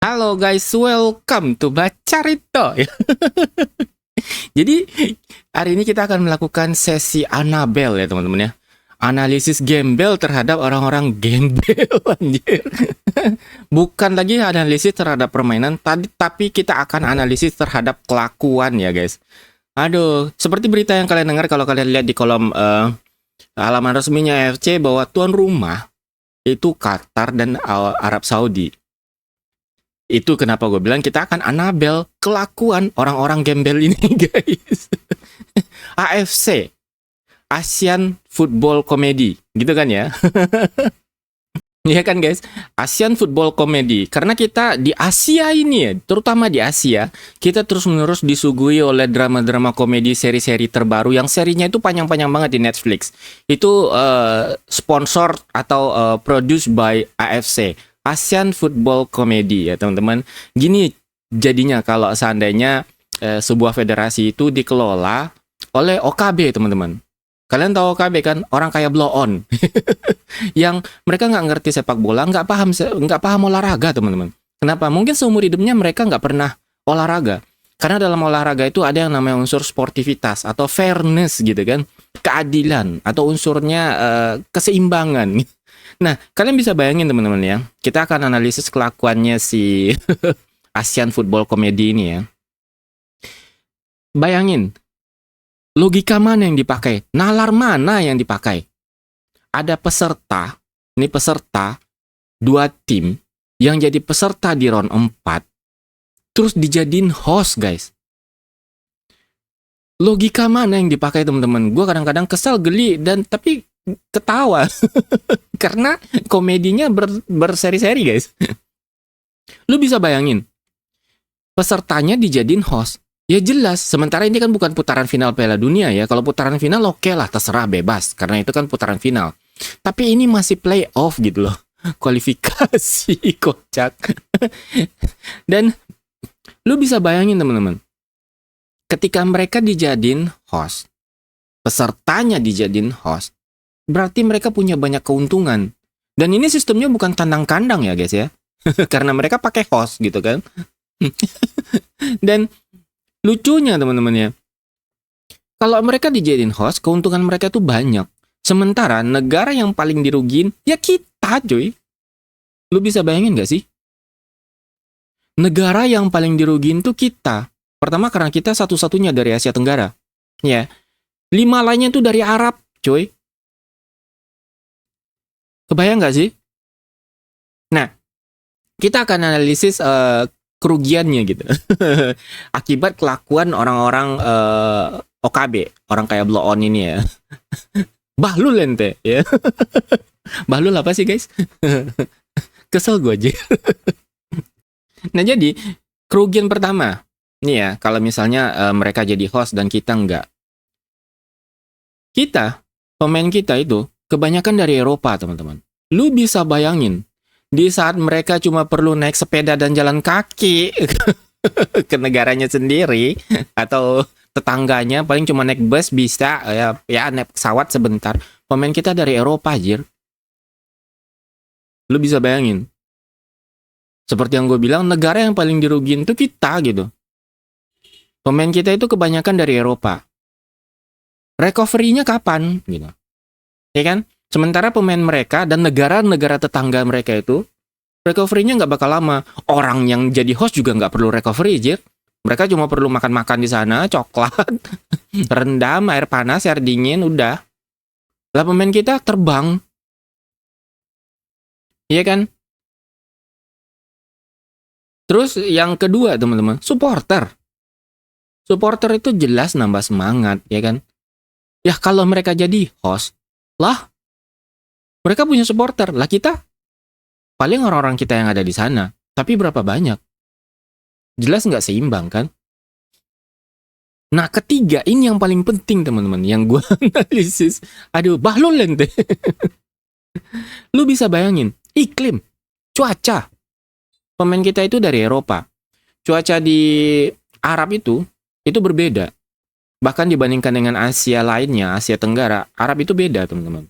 Halo guys, welcome to Bacarito. Jadi hari ini kita akan melakukan sesi Annabelle ya teman-teman ya. Analisis gembel terhadap orang-orang gembel anjir. Bukan lagi analisis terhadap permainan tadi, tapi kita akan analisis terhadap kelakuan ya guys. Aduh, seperti berita yang kalian dengar kalau kalian lihat di kolom halaman resminya AFC bahwa tuan rumah itu Qatar dan Arab Saudi. Itu kenapa gue bilang kita akan Annabelle kelakuan orang-orang gembel ini guys. AFC, Asian Football Comedy, gitu kan ya? Iya kan guys, Asian Football Comedy. Karena kita di Asia ini ya, terutama di Asia, kita terus-menerus disuguhi oleh drama-drama komedi seri-seri terbaru yang serinya itu panjang-panjang banget di Netflix. Itu sponsor atau produced by AFC. Asian Football Comedy ya teman-teman. Gini jadinya kalau seandainya sebuah federasi itu dikelola oleh OKB teman-teman. Kalian tahu OKB kan, orang kayak blow on. Yang mereka nggak ngerti sepak bola, nggak paham olahraga teman-teman. Kenapa? Mungkin seumur hidupnya mereka nggak pernah olahraga. Karena dalam olahraga itu ada yang namanya unsur sportivitas atau fairness gitu kan, keadilan atau unsurnya keseimbangan. Nah, kalian bisa bayangin teman-teman ya, kita akan analisis kelakuannya si Asian Football Comedy ini ya. Bayangin, logika mana yang dipakai? Nalar mana yang dipakai? Ada peserta, ini peserta, 2 tim, yang jadi peserta di round 4, terus dijadiin host guys. Logika mana yang dipakai teman-teman? Gue kadang-kadang kesel, geli, dan tapi ketawa. Karena komedinya berseri-seri guys. Lu bisa bayangin, pesertanya dijadiin host. Ya jelas, sementara ini kan bukan putaran final Piala Dunia ya. Kalau putaran final oke lah, terserah bebas. Karena itu kan putaran final. Tapi ini masih playoff gitu loh. Kualifikasi, kocak. Dan lu bisa bayangin teman-teman, ketika mereka dijadiin host, pesertanya dijadiin host, berarti mereka punya banyak keuntungan. Dan ini sistemnya bukan kandang-kandang ya guys ya. Karena mereka pakai host gitu kan. Dan lucunya teman-teman ya, kalau mereka dijadiin host, keuntungan mereka tuh banyak. Sementara negara yang paling dirugiin ya kita cuy. Lu bisa bayangin gak sih? Negara yang paling dirugiin tuh kita. Pertama karena kita satu-satunya dari Asia Tenggara. Ya. 5 lainnya tuh dari Arab cuy. Kebayang nggak sih? Nah, kita akan analisis kerugiannya gitu. Akibat kelakuan orang-orang OKB, orang kayak blow on ini ya. Bahlul ente ya. Bahlul apa sih guys? Kesel gue aja. Nah jadi, kerugian pertama. Nih ya, kalau misalnya mereka jadi host dan kita enggak. Kita, pemain kita itu, kebanyakan dari Eropa, teman-teman. Lu bisa bayangin, di saat mereka cuma perlu naik sepeda dan jalan kaki ke negaranya sendiri, atau tetangganya, paling cuma naik bus bisa, ya naik pesawat sebentar. Pemain kita dari Eropa, anjir. Lu bisa bayangin. Seperti yang gue bilang, negara yang paling dirugiin itu kita, gitu. Pemain kita itu kebanyakan dari Eropa. Recovery-nya kapan, gitu. Ya kan? Sementara pemain mereka dan negara-negara tetangga mereka itu recovery-nya nggak bakal lama. Orang yang jadi host juga nggak perlu recovery, Jir. Mereka cuma perlu makan-makan di sana, coklat, rendam, air panas, air dingin, udah. Lah pemain kita terbang. Iya kan? Terus yang kedua, teman-teman, supporter. Supporter itu jelas nambah semangat, ya kan? Ya kalau mereka jadi host, lah mereka punya supporter. Lah kita paling orang-orang kita yang ada di sana. Tapi berapa banyak? Jelas nggak seimbang kan? Nah ketiga, ini yang paling penting teman-teman. Yang gue analisis. Aduh, bahlul ente. Lu bisa bayangin, iklim, cuaca. Pemain kita itu dari Eropa. Cuaca di Arab itu berbeda. Bahkan dibandingkan dengan Asia lainnya, Asia Tenggara, Arab itu beda teman-teman.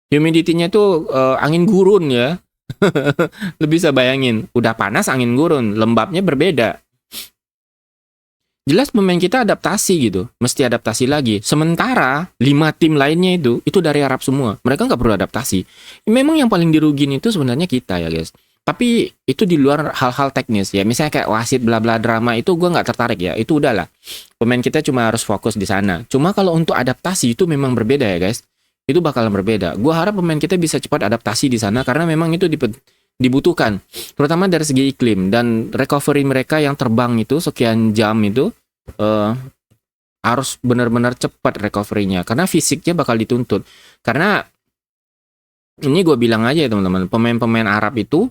Humidity-nya tuh angin gurun ya. Lu bisa bayangin, udah panas angin gurun, lembabnya berbeda. Jelas pemain kita adaptasi gitu, mesti adaptasi lagi. Sementara 5 tim lainnya itu dari Arab semua. Mereka nggak perlu adaptasi. Memang yang paling dirugin itu sebenarnya kita ya guys. Tapi itu di luar hal-hal teknis ya. Misalnya kayak wasit bla bla drama itu gue nggak tertarik ya. Itu udahlah. Pemain kita cuma harus fokus di sana. Cuma kalau untuk adaptasi itu memang berbeda ya guys. Itu bakalan berbeda. Gue harap pemain kita bisa cepat adaptasi di sana karena memang itu dibutuhkan, terutama dari segi iklim dan recovery mereka yang terbang itu sekian jam itu harus benar-benar cepat recovery-nya karena fisiknya bakal dituntut. Karena ini gue bilang aja ya teman-teman, pemain-pemain Arab itu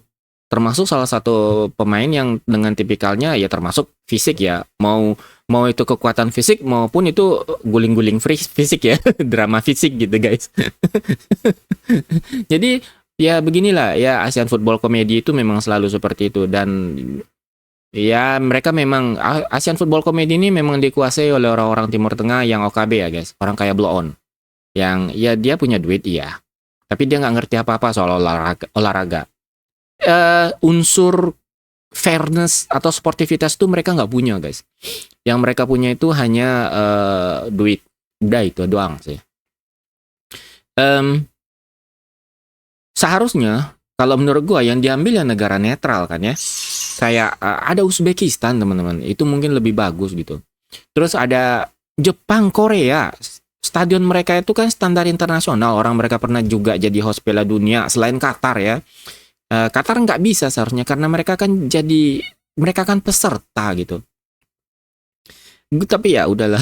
termasuk salah satu pemain yang dengan tipikalnya ya termasuk fisik ya, mau itu kekuatan fisik maupun itu guling-guling fisik ya, drama fisik gitu guys. Jadi ya beginilah ya, Asian Football Comedy itu memang selalu seperti itu. Dan ya mereka memang, Asian Football Comedy ini memang dikuasai oleh orang-orang Timur Tengah yang OKB ya guys, orang kayak blow on, yang ya dia punya duit iya, tapi dia nggak ngerti apa-apa soal olahraga. Unsur fairness atau sportivitas itu mereka nggak punya guys. Yang mereka punya itu hanya duit, udah itu doang sih. Seharusnya kalau menurut gua yang diambil ya negara netral kan ya. Kayak ada Uzbekistan teman-teman, itu mungkin lebih bagus gitu. Terus ada Jepang, Korea. Stadion mereka itu kan standar internasional. Orang mereka pernah juga jadi host Piala Dunia selain Qatar ya. Qatar nggak bisa seharusnya karena mereka kan peserta gitu. Tapi ya udahlah.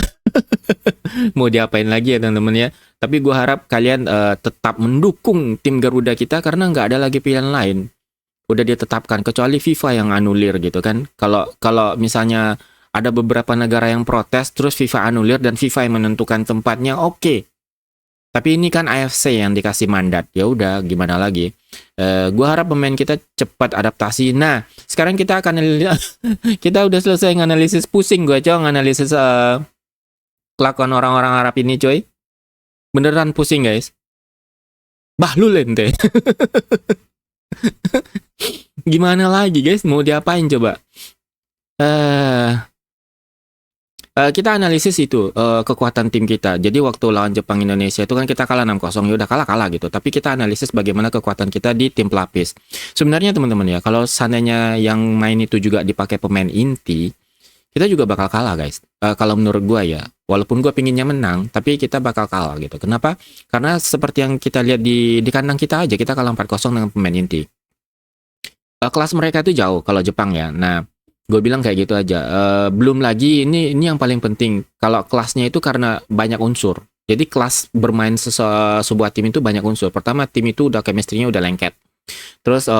Mau diapain lagi ya teman-teman ya. Tapi gue harap kalian tetap mendukung tim Garuda kita karena nggak ada lagi pilihan lain. Udah ditetapkan kecuali FIFA yang anulir gitu kan. Kalau misalnya ada beberapa negara yang protes terus FIFA anulir dan FIFA yang menentukan tempatnya, oke. Tapi ini kan AFC yang dikasih mandat. Ya udah gimana lagi. Gue harap pemain kita cepat adaptasi. Nah, sekarang kita akan kita udah selesai nganalisis, pusing gue coy nganalisis kelakuan orang-orang Arab ini coy. Beneran pusing guys. Bahlul ente. Gimana lagi guys, mau diapain coba? Kita analisis itu kekuatan tim kita. Jadi waktu lawan Jepang Indonesia itu kan kita kalah 6-0, ya udah kalah gitu. Tapi kita analisis bagaimana kekuatan kita di tim pelapis. Sebenarnya teman-teman ya, kalau seandainya yang main itu juga dipakai pemain inti, kita juga bakal kalah guys. Kalau menurut gua ya, walaupun gua pinginnya menang, tapi kita bakal kalah gitu. Kenapa? Karena seperti yang kita lihat di kandang kita aja, kita kalah 4-0 dengan pemain inti. Kelas mereka itu jauh kalau Jepang ya. Nah, gue bilang kayak gitu aja. Belum lagi ini yang paling penting. Kalau kelasnya itu karena banyak unsur. Jadi kelas bermain sebuah tim itu banyak unsur. Pertama, tim itu udah chemistry-nya udah lengket. Terus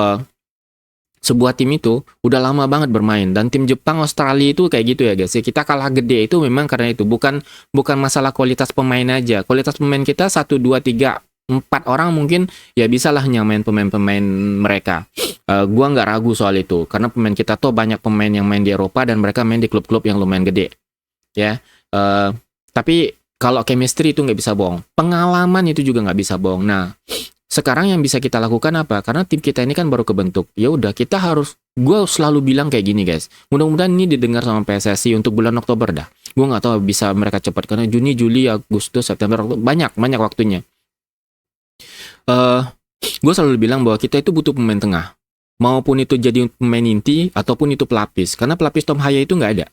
sebuah tim itu udah lama banget bermain. Dan tim Jepang, Australia itu kayak gitu ya guys. Kita kalah gede itu memang karena itu. Bukan masalah kualitas pemain aja. Kualitas pemain kita 1, 2, 3, 4 orang mungkin ya bisa lah nyamain pemain-pemain mereka. Gua nggak ragu soal itu karena pemain kita tuh banyak pemain yang main di Eropa dan mereka main di klub-klub yang lumayan gede ya. Tapi kalau chemistry itu nggak bisa bohong, pengalaman itu juga nggak bisa bohong. Nah sekarang yang bisa kita lakukan apa? Karena tim kita ini kan baru kebentuk, ya udah kita harus, gue selalu bilang kayak gini guys, mudah-mudahan ini didengar sama PSSI untuk bulan Oktober dah. Gue nggak tahu bisa mereka cepat karena Juni, Juli, Agustus, September, Oktober, banyak waktunya. Gue selalu bilang bahwa kita itu butuh pemain tengah, maupun itu jadi pemain inti ataupun itu pelapis, karena pelapis Tom Haya itu nggak ada.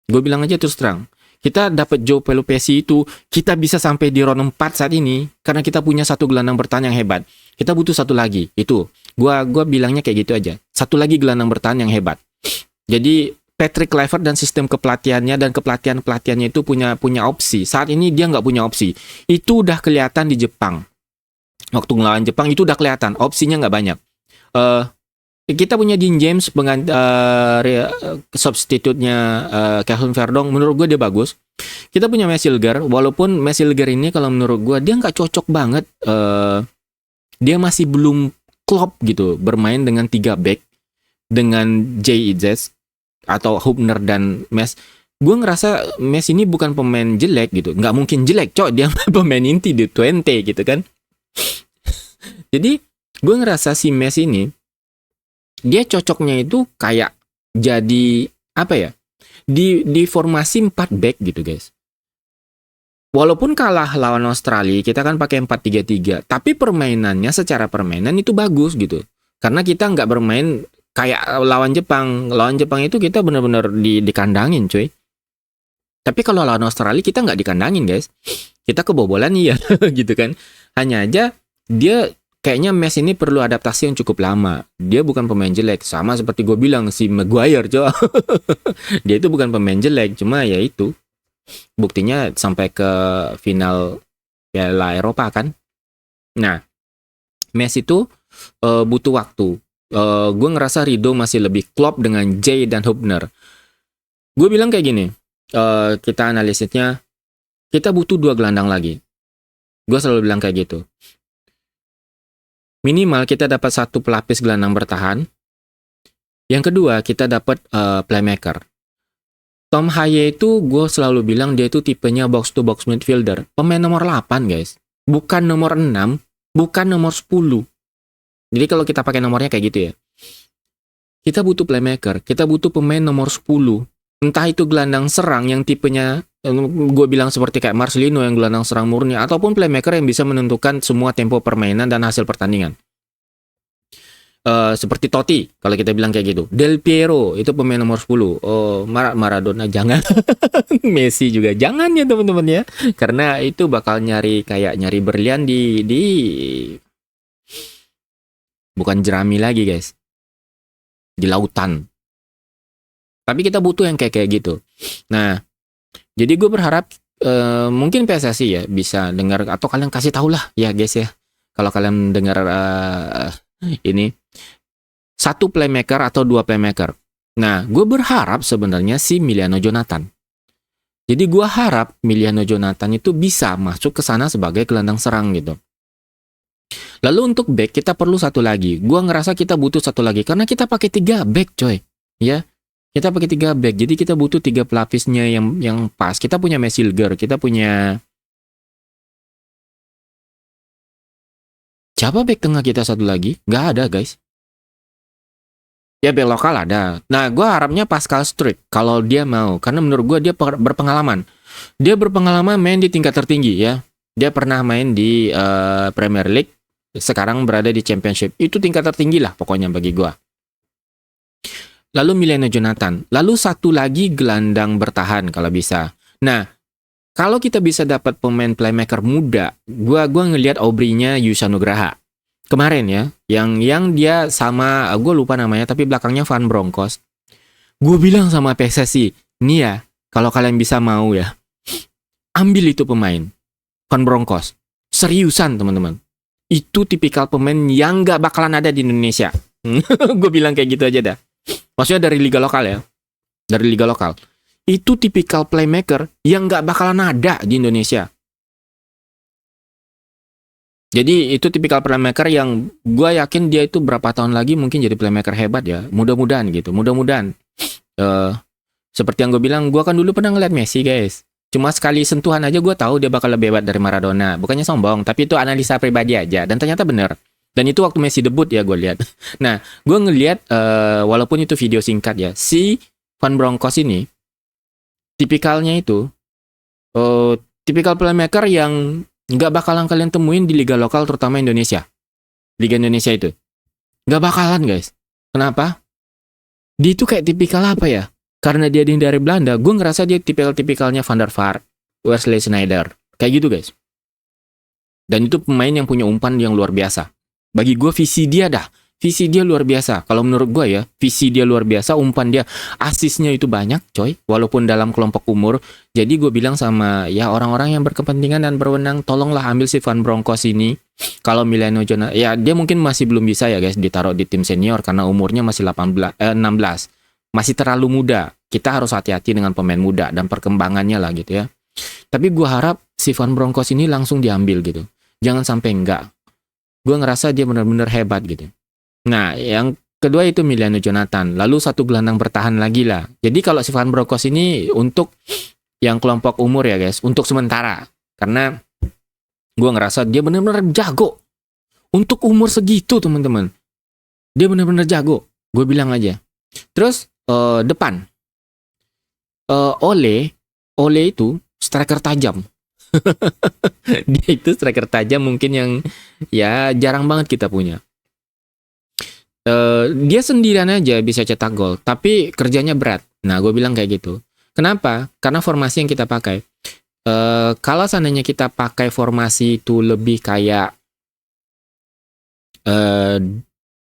Gue bilang aja terus terang, kita dapat Joe Pelupesi itu, kita bisa sampai di round 4 saat ini karena kita punya satu gelandang bertahan yang hebat. Kita butuh satu lagi, itu gue bilangnya kayak gitu aja, satu lagi gelandang bertahan yang hebat. Jadi Patrick Kluivert dan sistem kepelatihannya dan kepelatihannya itu punya opsi. Saat ini dia nggak punya opsi. Itu udah kelihatan di Jepang. Waktu ngelawan Jepang itu udah kelihatan opsinya nggak banyak. Kita punya Dean James substitute-nya Calvin Verdong, menurut gue dia bagus. Kita punya Mesilger, walaupun Mesilger ini kalau menurut gue dia nggak cocok banget. Dia masih belum klop gitu bermain dengan 3 back dengan JIZ atau Hubner dan Mes. Gue ngerasa Mes ini bukan pemain jelek gitu, nggak mungkin jelek dia pemain inti di 20 gitu kan. Jadi gue ngerasa si Mes ini dia cocoknya itu kayak jadi apa ya? Di formasi 4 back gitu, guys. Walaupun kalah lawan Australia, kita kan pakai 4-3-3, tapi permainannya secara permainan itu bagus gitu. Karena kita nggak bermain kayak lawan Jepang. Lawan Jepang itu kita benar-benar dikandangin, cuy. Tapi kalau lawan Australia kita nggak dikandangin, guys. Kita kebobolan iya, gitu kan. Hanya aja dia kayaknya Mes ini perlu adaptasi yang cukup lama. Dia bukan pemain jelek, sama seperti gue bilang si Maguire, coy. Dia itu bukan pemain jelek, cuma ya itu. Buktinya sampai ke final Piala Eropa kan. Nah, Messi itu butuh waktu. Gue ngerasa Rido masih lebih klop dengan Jay dan Hubner. Gue bilang kayak gini, kita analisisnya, kita butuh 2 gelandang lagi. Gue selalu bilang kayak gitu. Minimal kita dapat 1 pelapis gelandang bertahan. Yang kedua, kita dapat playmaker. Tom Haye itu gue selalu bilang dia itu tipenya box to box midfielder. Pemain nomor 8, guys. Bukan nomor 6, bukan nomor 10. Jadi kalau kita pakai nomornya kayak gitu ya. Kita butuh playmaker, kita butuh pemain nomor 10. Entah itu gelandang serang yang tipenya gue bilang seperti kayak Marcelino yang gelandang serang murni, ataupun playmaker yang bisa menentukan semua tempo permainan dan hasil pertandingan. Seperti Totti, kalau kita bilang kayak gitu. Del Piero, itu pemain nomor 10. Maradona, jangan. Messi juga, jangan ya teman-teman ya. Karena itu bakal nyari berlian di bukan jerami lagi, guys. Di lautan. Tapi kita butuh yang kayak gitu. Nah, jadi gue berharap mungkin PSSI ya bisa dengar, atau kalian kasih tahu lah ya guys ya. Kalau kalian dengar ini 1 playmaker atau 2 playmaker. Nah, gue berharap sebenarnya si Emiliano Jonathan. Jadi gue harap Emiliano Jonathan itu bisa masuk ke sana sebagai gelandang serang gitu. Lalu untuk back kita perlu 1 lagi. Gue ngerasa kita butuh 1 lagi karena kita pakai 3 back, coy. Ya, kita pakai 3 back. Jadi kita butuh 3 pelapisnya yang pas. Kita punya Mesilger, kita punya siapa back tengah kita 1 lagi? Nggak ada, guys. Ya, back lokal ada. Nah, gue harapnya Pascal Struijk kalau dia mau. Karena menurut gue dia berpengalaman. Dia berpengalaman main di tingkat tertinggi ya. Dia pernah main di Premier League. Sekarang berada di Championship. Itu tingkat tertinggi lah pokoknya bagi gue. Lalu Emiliano Jonathan. Lalu 1 lagi gelandang bertahan kalau bisa. Nah, kalau kita bisa dapat pemain playmaker muda, gua ngelihat Aubrey-nya Yusha Nugraha. Kemarin ya, yang dia sama, gue lupa namanya, tapi belakangnya Van Bronckhorst. Gue bilang sama PSSI, nih ya, kalau kalian bisa mau ya, ambil itu pemain, Van Bronckhorst. Seriusan teman-teman. Itu tipikal pemain yang gak bakalan ada di Indonesia. Gue bilang kayak gitu aja dah. Maksudnya dari liga lokal ya. Dari liga lokal. Itu tipikal playmaker yang gak bakalan ada di Indonesia. Jadi itu tipikal playmaker yang gue yakin dia itu berapa tahun lagi mungkin jadi playmaker hebat ya. Mudah-mudahan gitu. Mudah-mudahan. Seperti yang gue bilang, gue kan dulu pernah ngeliat Messi, guys. Cuma sekali sentuhan aja gue tahu dia bakal lebih hebat dari Maradona. Bukannya sombong, tapi itu analisa pribadi aja. Dan ternyata bener. Dan itu waktu Messi debut ya gue lihat. Nah, gue ngeliat walaupun itu video singkat ya, si Van Bronckhorst ini tipikalnya itu tipikal playmaker yang nggak bakalan kalian temuin di liga lokal, terutama Indonesia. Liga Indonesia itu nggak bakalan, guys. Kenapa? Dia itu kayak tipikal apa ya? Karena dia dari Belanda, gue ngerasa dia tipikal-tipikalnya Van der Vaart, Wesley Sneijder, kayak gitu, guys. Dan itu pemain yang punya umpan yang luar biasa. Bagi gue visi dia dah. Visi dia luar biasa. Kalau menurut gue ya, visi dia luar biasa, umpan dia, asisnya itu banyak, coy. Walaupun dalam kelompok umur. Jadi gue bilang sama ya orang-orang yang berkepentingan dan berwenang, tolonglah ambil si Van Bronckhorst ini. Kalau Emiliano Jonathan, ya dia mungkin masih belum bisa ya guys ditaruh di tim senior karena umurnya masih 16. Masih terlalu muda. Kita harus hati-hati dengan pemain muda dan perkembangannya lah gitu ya. Tapi gue harap si Van Bronckhorst ini langsung diambil gitu. Jangan sampai enggak. Gue ngerasa dia benar-benar hebat gitu. Nah, yang kedua itu Emiliano Jonathan. Lalu 1 gelandang bertahan lagi lah. Jadi kalau si Van Bronckhorst ini untuk yang kelompok umur ya guys, untuk sementara. Karena gue ngerasa dia benar-benar jago. Untuk umur segitu teman-teman. Dia benar-benar jago. Gue bilang aja. Terus depan. Ole itu striker tajam. Dia itu striker tajam mungkin yang ya jarang banget kita punya. Dia sendirian aja bisa cetak gol, tapi kerjanya berat. Nah, gue bilang kayak gitu. Kenapa? Karena formasi yang kita pakai. Kalau seandainya kita pakai formasi itu lebih kayak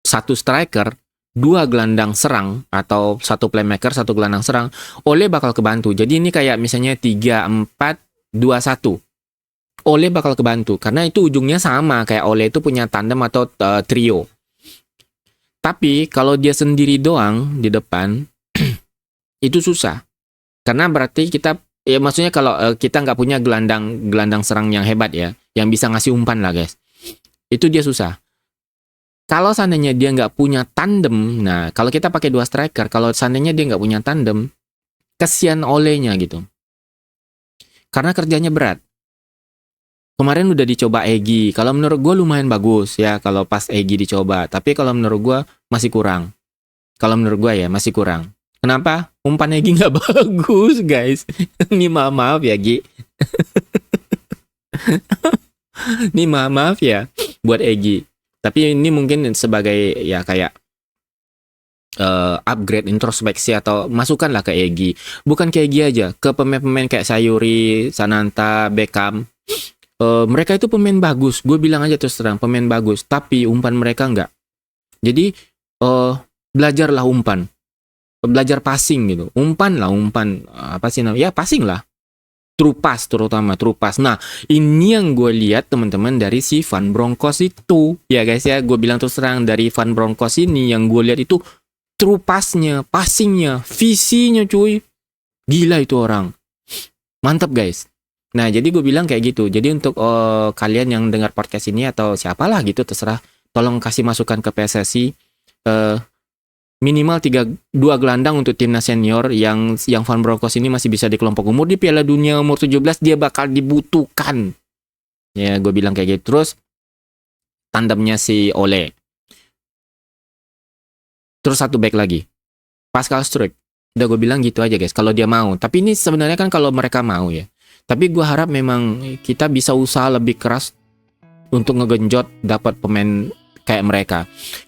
satu striker, 2 gelandang serang, atau 1 playmaker, 1 gelandang serang, Ole bakal kebantu. Jadi ini kayak misalnya 3-4-2-1. Ole bakal kebantu, karena itu ujungnya sama, kayak Ole itu punya tandem atau trio. Tapi kalau dia sendiri doang di depan, itu susah. Karena berarti kita, ya maksudnya kalau kita nggak punya gelandang serang yang hebat ya, yang bisa ngasih umpan lah guys. Itu dia susah. Kalau seandainya dia nggak punya tandem, nah kalau kita pakai 2 striker, kalau seandainya dia nggak punya tandem, kesian Olenya gitu. Karena kerjanya berat. Kemarin udah dicoba Egy, kalau menurut gue lumayan bagus ya kalau pas Egy dicoba, tapi kalau menurut gue masih kurang. Kalau menurut gue ya masih kurang. Kenapa? Umpan Egy nggak bagus guys. Ini maaf ya Gi. Ini maaf ya buat Egy. Tapi ini mungkin sebagai ya kayak upgrade introspeksi atau masukan lah ke Egy. Bukan ke Egy aja, ke pemain-pemain kayak Sayuri, Sananta, Beckham. Mereka itu pemain bagus. Gue bilang aja terus terang, pemain bagus. Tapi umpan mereka enggak. Jadi belajarlah umpan. Belajar passing gitu. Umpan lah, umpan. Apa sih namanya? Ya passing lah. True pass terutama, true pass. Nah, ini yang gue lihat teman-teman dari si Van Bronckhorst itu. Ya guys ya, gue bilang terus terang dari Van Bronckhorst ini yang gue lihat itu true pass-nya, passing-nya, visinya cuy. Gila itu orang. Mantap guys. Nah, jadi gue bilang kayak gitu. Jadi untuk kalian yang dengar podcast ini atau siapalah gitu terserah, tolong kasih masukan ke PSSI. Minimal 2 gelandang untuk timnas senior yang Van Bronckhorst ini masih bisa di kelompok umur. Di Piala Dunia umur 17 dia bakal dibutuhkan. Ya, gue bilang kayak gitu. Terus tandemnya si Ole. Terus 1 back lagi. Pascal Struijk. Udah gue bilang gitu aja guys, kalau dia mau. Tapi ini sebenarnya kan kalau mereka mau ya. Tapi gue harap memang kita bisa usaha lebih keras untuk ngegenjot dapat pemain kayak mereka.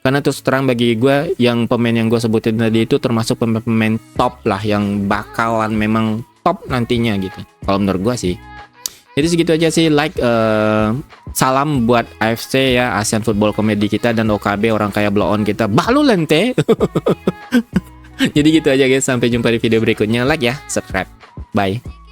Karena terus terang bagi gue, yang pemain yang gue sebutin tadi itu termasuk pemain top lah, yang bakalan memang top nantinya gitu. Kalau menurut gue sih. Jadi segitu aja sih. Salam buat AFC ya, ASEAN Football Comedy kita, dan OKB orang kaya blow on kita. Balu lente. Jadi gitu aja guys. Sampai jumpa di video berikutnya. Like ya, subscribe. Bye.